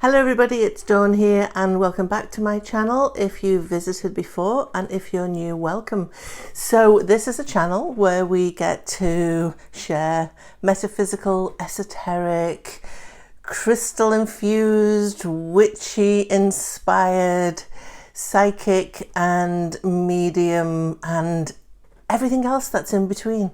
Hello everybody, it's Dawn here and welcome back to my channel if you've visited before, and if you're new, welcome. So this is a channel where we get to share metaphysical, esoteric, crystal infused, witchy inspired, psychic and medium and everything else that's in between.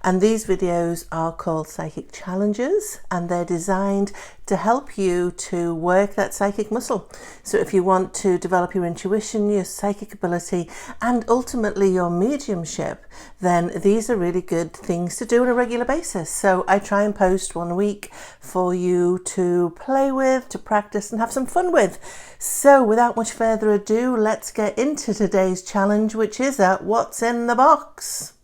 And these videos are called Psychic Challenges, and they're designed to help you to work that psychic muscle. So if you want to develop your intuition, your psychic ability, and ultimately your mediumship, then these are really good things to do on a regular basis. So I try and post one a week for you to play with, to practice and have some fun with. So without much further ado, let's get into today's challenge, which is what's in the box.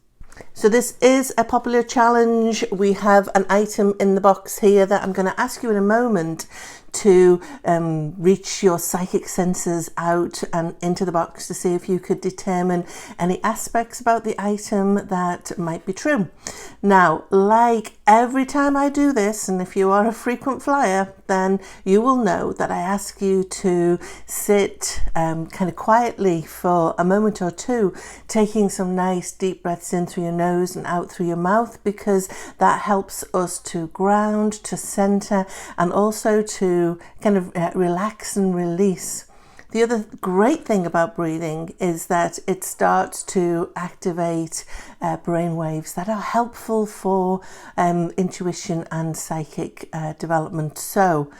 So this is a popular challenge. We have an item in the box here that I'm going to ask you in a moment to reach your psychic senses out and into the box to see if you could determine any aspects about the item that might be true. Now, like every time I do this, and if you are a frequent flyer, then you will know that I ask you to sit kind of quietly for a moment or two, taking some nice deep breaths in through your nose and out through your mouth, because that helps us to ground, to center, and also to kind of relax and release. The other great thing about breathing is that it starts to activate brain waves that are helpful for intuition and psychic development. So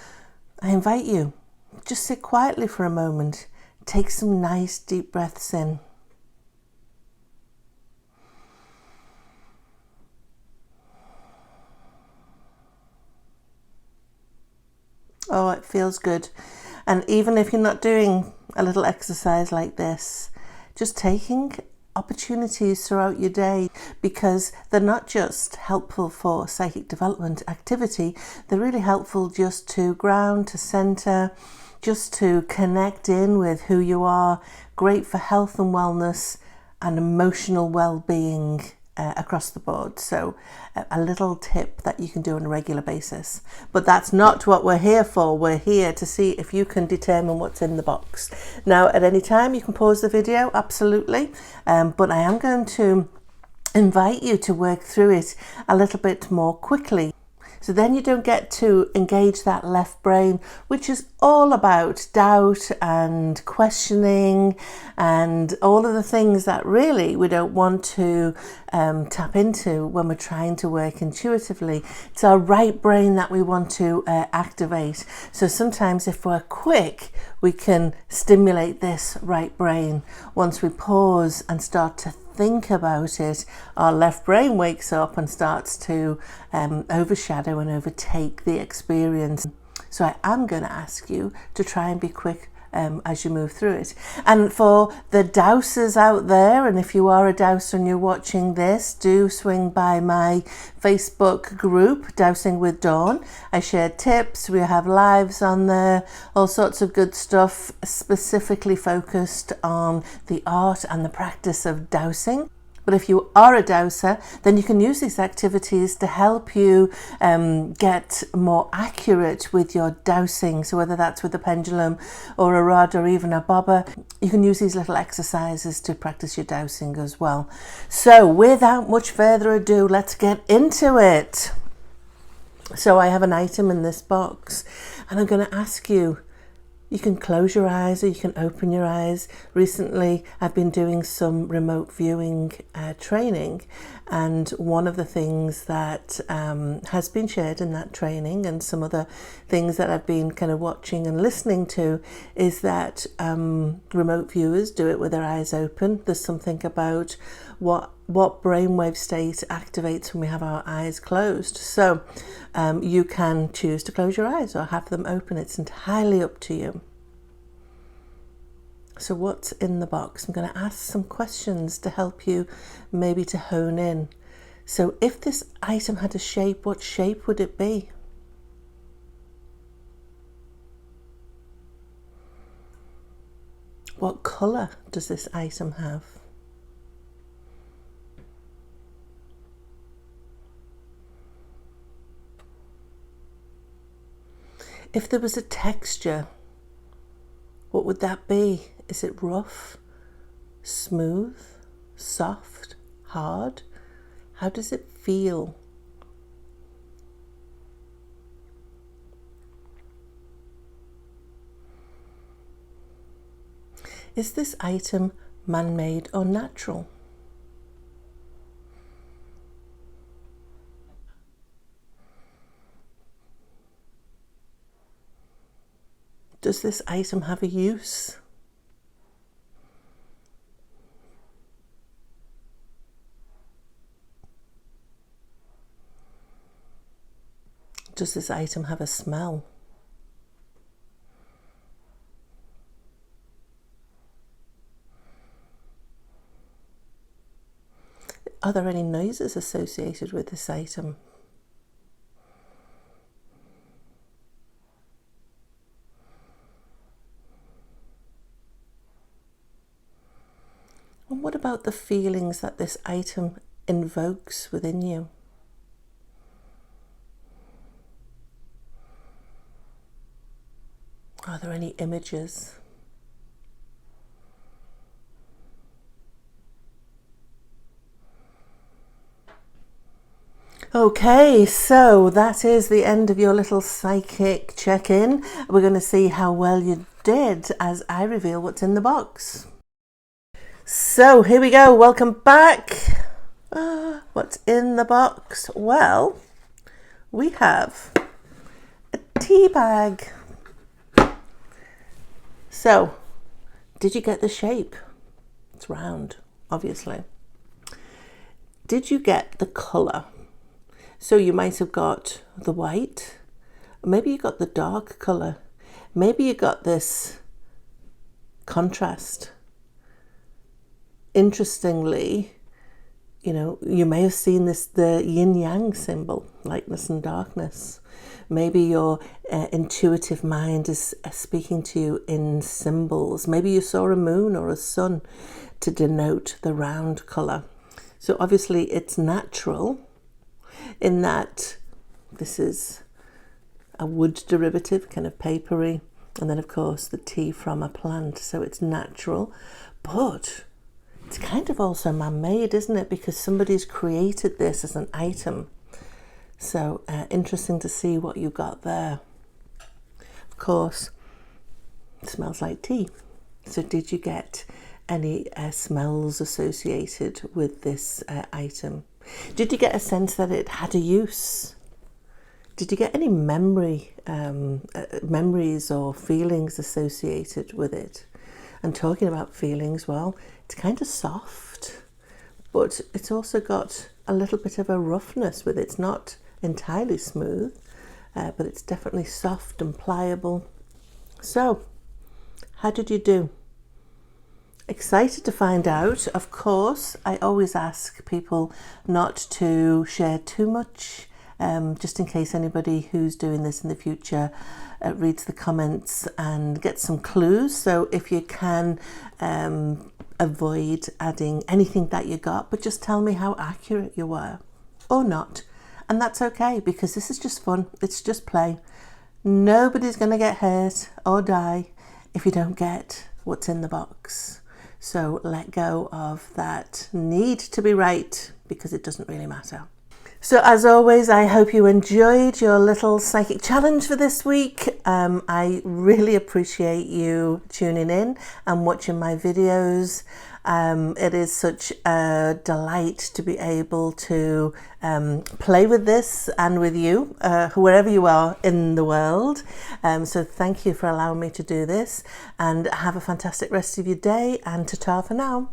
I invite you, just sit quietly for a moment, take some nice deep breaths in. Oh, it feels good. And even if you're not doing a little exercise like this, just taking opportunities throughout your day, because they're not just helpful for psychic development activity, they're really helpful just to ground, to center, just to connect in with who you are, great for health and wellness and emotional well-being across the board. So a little tip that you can do on a regular basis. But that's not what we're here for. We're here to see if you can determine what's in the box. Now, at any time you can pause the video, absolutely, but I am going to invite you to work through it a little bit more quickly. So then you don't get to engage that left brain, which is all about doubt and questioning and all of the things that really we don't want to tap into when we're trying to work intuitively. It's our right brain that we want to activate. So sometimes if we're quick, we can stimulate this right brain. Once we pause and start to think about it, our left brain wakes up and starts to overshadow and overtake the experience. So I am going to ask you to try and be quick as you move through it. And for the dowsers out there, and if you are a dowser and you're watching this, do swing by my Facebook group, Dowsing with Dawn. I share tips, we have lives on there, all sorts of good stuff specifically focused on the art and the practice of dowsing. But if you are a dowser, then you can use these activities to help you get more accurate with your dowsing. So whether that's with a pendulum or a rod or even a bobber, you can use these little exercises to practice your dowsing as well. So without much further ado, let's get into it. So I have an item in this box and I'm going to ask you, you can close your eyes or you can open your eyes. Recently, I've been doing some remote viewing training, and one of the things that has been shared in that training, and some other things that I've been kind of watching and listening to, is that remote viewers do it with their eyes open. There's something about what brainwave state activates when we have our eyes closed. So you can choose to close your eyes or have them open. It's entirely up to you. So what's in the box? I'm going to ask some questions to help you maybe to hone in. So if this item had a shape, what shape would it be? What colour does this item have? If there was a texture, what would that be? Is it rough, smooth, soft, hard? How does it feel? Is this item man-made or natural? Does this item have a use? Does this item have a smell? Are there any noises associated with this item? And what about the feelings that this item invokes within you? Are there any images? Okay, so that is the end of your little psychic check-in. We're going to see how well you did as I reveal what's in the box. So here we go. Welcome back. What's in the box? Well, we have a tea bag. So, did you get the shape? It's round, obviously. Did you get the colour? So you might have got the white, maybe you got the dark colour, maybe you got this contrast. Interestingly, you know, you may have seen the yin-yang symbol, lightness and darkness. Maybe your intuitive mind is speaking to you in symbols. Maybe you saw a moon or a sun to denote the round colour. So obviously it's natural in that this is a wood derivative, kind of papery, and then of course the tea from a plant, so it's natural, but it's kind of also man-made, isn't it? Because somebody's created this as an item. So interesting to see what you got there. Of course, it smells like tea. So did you get any smells associated with this item? Did you get a sense that it had a use? Did you get any memories or feelings associated with it? And talking about feelings, well, it's kind of soft, but it's also got a little bit of a roughness with it. It's not entirely smooth, but it's definitely soft and pliable. So, how did you do? Excited to find out. Of course, I always ask people not to share too much, just in case anybody who's doing this in the future reads the comments and gets some clues. So if you can avoid adding anything that you got, but just tell me how accurate you were or not. And that's okay, because this is just fun. It's just play. Nobody's going to get hurt or die if you don't get what's in the box. So let go of that need to be right, because it doesn't really matter. So as always, I hope you enjoyed your little psychic challenge for this week. I really appreciate you tuning in and watching my videos. It is such a delight to be able to play with this and with you, wherever you are in the world. So thank you for allowing me to do this, and have a fantastic rest of your day, and ta-ta for now.